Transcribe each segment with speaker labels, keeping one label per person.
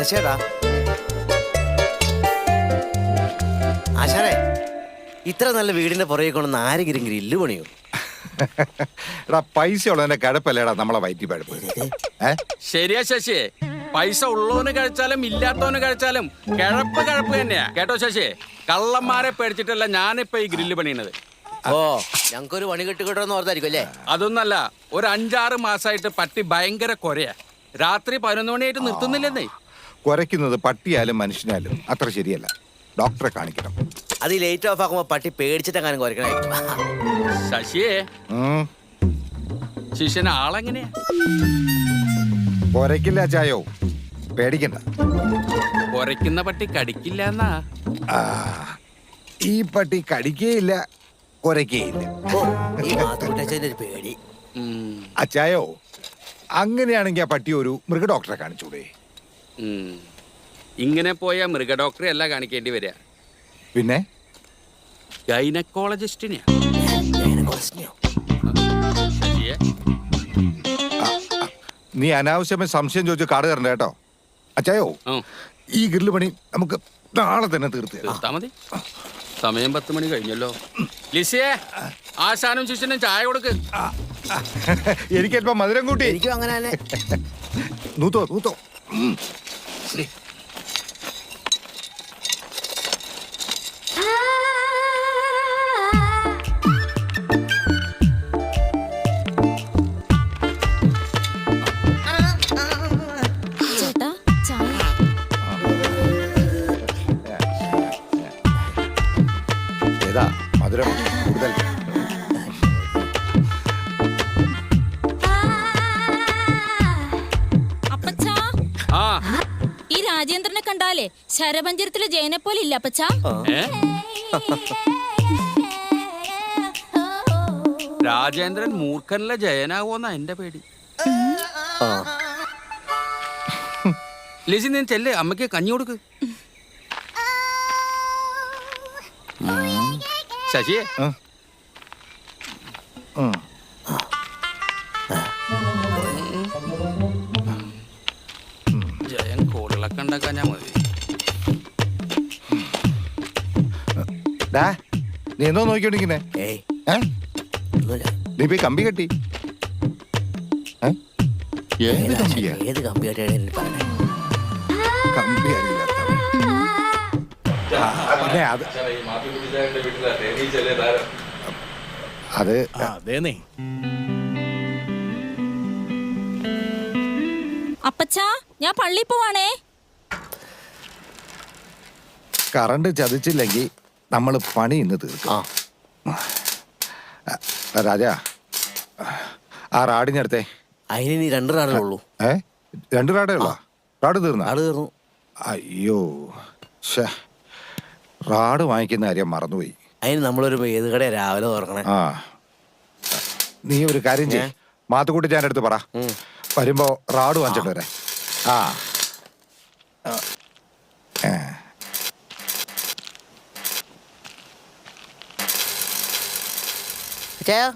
Speaker 1: ശശിയേട്ടാ, ആശാനെ ഇത്ര നല്ല വീടിന്റെ പുറകെ കൊണ്ടൊന്ന് ആരെങ്കിലും ഗ്രില്ല് പണിയോ?
Speaker 2: എടാ പൈസ ഉള്ളതിന്റെ കിടപ്പല്ലേടാ നമ്മളെ വയറ്റി പഴപ്പ്.
Speaker 3: ശരിയാ ശശിയെ, പൈസ ഉള്ളവന് കഴിച്ചാലും ഇല്ലാത്തവന് കഴിച്ചാലും കിഴപ്പ് തന്നെയാ കേട്ടോ ശശിയെ. കള്ളന്മാരെ പേടിച്ചിട്ടല്ല ഞാനിപ്പോ ഈ ഗ്രില്ല് പണിയണത്.
Speaker 1: ഓ, ഞങ്ങൾക്കൊരു പണി കിട്ടുകിട്ടോന്ന് ഓർത്തായിരിക്കും അല്ലേ?
Speaker 3: അതൊന്നല്ല, ഒരു 5-6 മാസമായിട്ട് പട്ടി ഭയങ്കര കൊരയാ. രാത്രി 11 മണിയായിട്ട് നിർത്തുന്നില്ലെന്നേ.
Speaker 2: കുരയ്ക്കുന്നത് പട്ടിയാലും മനുഷ്യനാലും അത്ര ശരിയല്ല. ഡോക്ടറെ കാണിക്കണം.
Speaker 1: അത് ഈ ലൈറ്റ് ഓഫ് ആക്കുമ്പോ പട്ടി പേടിച്ചിട്ടെങ്ങാനും കുറയ്ക്കണായിരിക്കും.
Speaker 3: ശശിയെ, ശിഷ്യന് ആളെങ്ങനെയാ?
Speaker 2: കുരയ്ക്കില്ല ചായോ, പേടിക്കണ്ട.
Speaker 3: കുരയ്ക്കുന്ന പട്ടി കടിക്കില്ല എന്നാ?
Speaker 2: ഈ പട്ടി കടിക്കേയില്ല, കുരയ്ക്കേയില്ല.
Speaker 1: ഈ മാത്തൂട്ടച്ഛൻ്റെ ഒരു പേടി.
Speaker 2: അച്ചായോ, അങ്ങനെയാണെങ്കിൽ ആ പട്ടി ഒരു മൃഗ ഡോക്ടറെ കാണിച്ചൂടെ?
Speaker 3: ഇങ്ങനെ പോയാ മൃഗ ഡോക്ടറെ അല്ല കാണിക്കേണ്ടി വരിക,
Speaker 2: പിന്നെ
Speaker 3: ഗൈനക്കോളജിസ്റ്റിനെയാ.
Speaker 2: നീ അനാവശ്യമായി സംശയം ചോദിച്ച് കാട് തരണ്ട കേട്ടോ. അച്ചായോ, ഈ ഗ്രില്ല് പണി നമുക്ക് നാളെ തന്നെ
Speaker 3: തീർത്താ മതി. സമയം 10 മണി കഴിഞ്ഞല്ലോ. ലിസിയെ, ആശാനും ശിഷ്യനും ചായ കൊടുക്ക്.
Speaker 2: എനിക്ക് അല്പം മധുരം കൂട്ടി.
Speaker 1: എനിക്കും അങ്ങനെ തന്നെ.
Speaker 2: നൂത്തോ നൂത്തോ. ഏതാ മധുരം കൂടുതൽ?
Speaker 4: ഈ രാജേന്ദ്രനെ കണ്ടാലേ ശരപഞ്ചരത്തിലെ ജയനെ പോലെ ഇല്ല അപ്പച്ച.
Speaker 3: രാജേന്ദ്രൻ മൂർഖനിലെ ജയനാവോന്നാ എന്റെ പേടി. ലിസി, നീ ചെല്ല്, അമ്മയ്ക്ക് കഞ്ഞി കൊടുക്ക്. ശശിയെ, ജയൻ കോളിളക്കം ഉണ്ടാക്കാൻ മതി.
Speaker 2: നീ എന്തോ നോക്കിക്കൊണ്ടിരിക്കുന്നേ? നീ പോയി കമ്പി കെട്ടി.
Speaker 1: ഏത് കമ്പിയായിട്ടാണ് പറഞ്ഞത്?
Speaker 2: കമ്പി അറിയില്ലാത്ത അത്
Speaker 4: അപ്പച്ചാ, ഞാൻ പള്ളി പോവാണേ.
Speaker 2: കറണ്ട് ചതിച്ചില്ലെങ്കിൽ നമ്മൾ പണി ഇന്ന് തീർക്കാം. രാജാ, ആ റാഡിനടുത്തേ.
Speaker 1: അതിന് നീ 2 റാഡേ ഉള്ളൂ.
Speaker 2: 2 റാഡേ ഉള്ളൂ? റാഡ് തീർന്നു? അയ്യോ, റാഡ് വാങ്ങിക്കുന്ന കാര്യം മറന്നുപോയി.
Speaker 1: അതിന് നമ്മളൊരു ഏത് കടയാ രാവിലെ തുറക്കണേ?
Speaker 2: നീ ഒരു കാര്യം ചെയ്യ്, മാത്തുക്കുട്ടി ഞാൻ അടുത്ത് പറ, വരുമ്പോ റാഡ് വാങ്ങിച്ചിട്ട് വരാം.
Speaker 1: അച്ചായോ,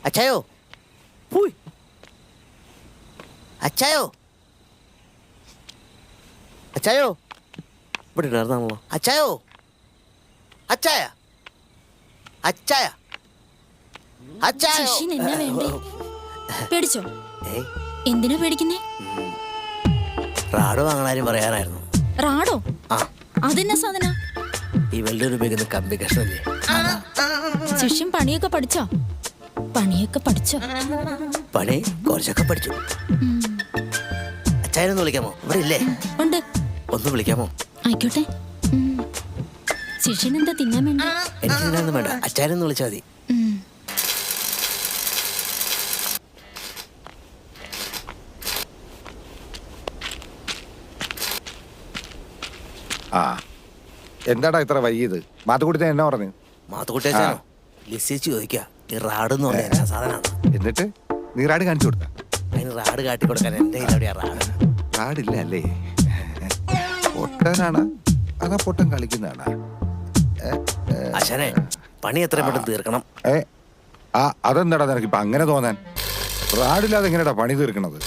Speaker 1: അച്ചായോ, അച്ചായോ, അച്ചായോ, ഇവിടെ ഉണ്ടായിരുന്നാണല്ലോ. അച്ചായോ, അച്ചായ, അച്ചായ, അച്ചായോ.
Speaker 4: എന്നാ വേണ്ടേ? പേടിച്ചോ? എന്തിനാ പേടിക്കുന്നേ?
Speaker 1: റാഡ് വാങ്ങാനും പറയാനായിരുന്നു.
Speaker 4: റാഡോ? അതെന്നാ സാധന?
Speaker 1: ഈ വെള്ളൂർ ഉപയോഗിക്കുന്ന കമ്പി കഷ്ണല്ലേ.
Speaker 4: ശിഷ്യൻ പണിയൊക്കെ പഠിച്ചോ? പണിയൊക്കെ പഠിച്ചോ?
Speaker 1: പണി കുറച്ചൊക്കെ പഠിച്ചു. അച്ചായനൊന്ന് വിളിക്കാമോ? ഇവിടെ ഇല്ലേ?
Speaker 4: ഉണ്ട്.
Speaker 1: ഒന്ന് വിളിക്കാമോ?
Speaker 4: ആയിക്കോട്ടെ. ശിഷ്യൻ എന്താ തിന്നാൻ വേണ്ട?
Speaker 1: എനിക്ക് തിന്നാനൊന്നും വേണ്ട, അച്ചായനൊന്ന് വിളിച്ചാൽ മതി.
Speaker 2: എന്താടാ ഇത്ര വൈകിയത്? മാത്തുക്കുട്ടി എന്നാ പറഞ്ഞു?
Speaker 1: മാത്തുക്കുട്ടി അച്ഛനോ ലിസിച്ച് ചോദിക്കുക, ഈ റാഡ് എന്ന് പറഞ്ഞ എന്നാ സാധനമാണ്.
Speaker 2: എന്നിട്ട് നീ റാഡ് കാണിച്ചു കൊടുത്ത?
Speaker 1: അതിന് റാഡ് കാട്ടി കൊടുക്കാൻ എന്റെ കയ്യിലെവിടെയാ റാഡ്?
Speaker 2: റാഡില്ല അല്ലേ? പൊട്ടനാണ് അതാ പൊട്ടൻ കളിക്കുന്നതാണ്.
Speaker 1: അച്ഛനെ പണി എത്രയും പെട്ടെന്ന് തീർക്കണം.
Speaker 2: അതെന്താടാ നിനക്കിപ്പോ അങ്ങനെ തോന്നാൻ? റാഡില്ലാതെ എങ്ങനെയാടാ പണി തീർക്കണത്?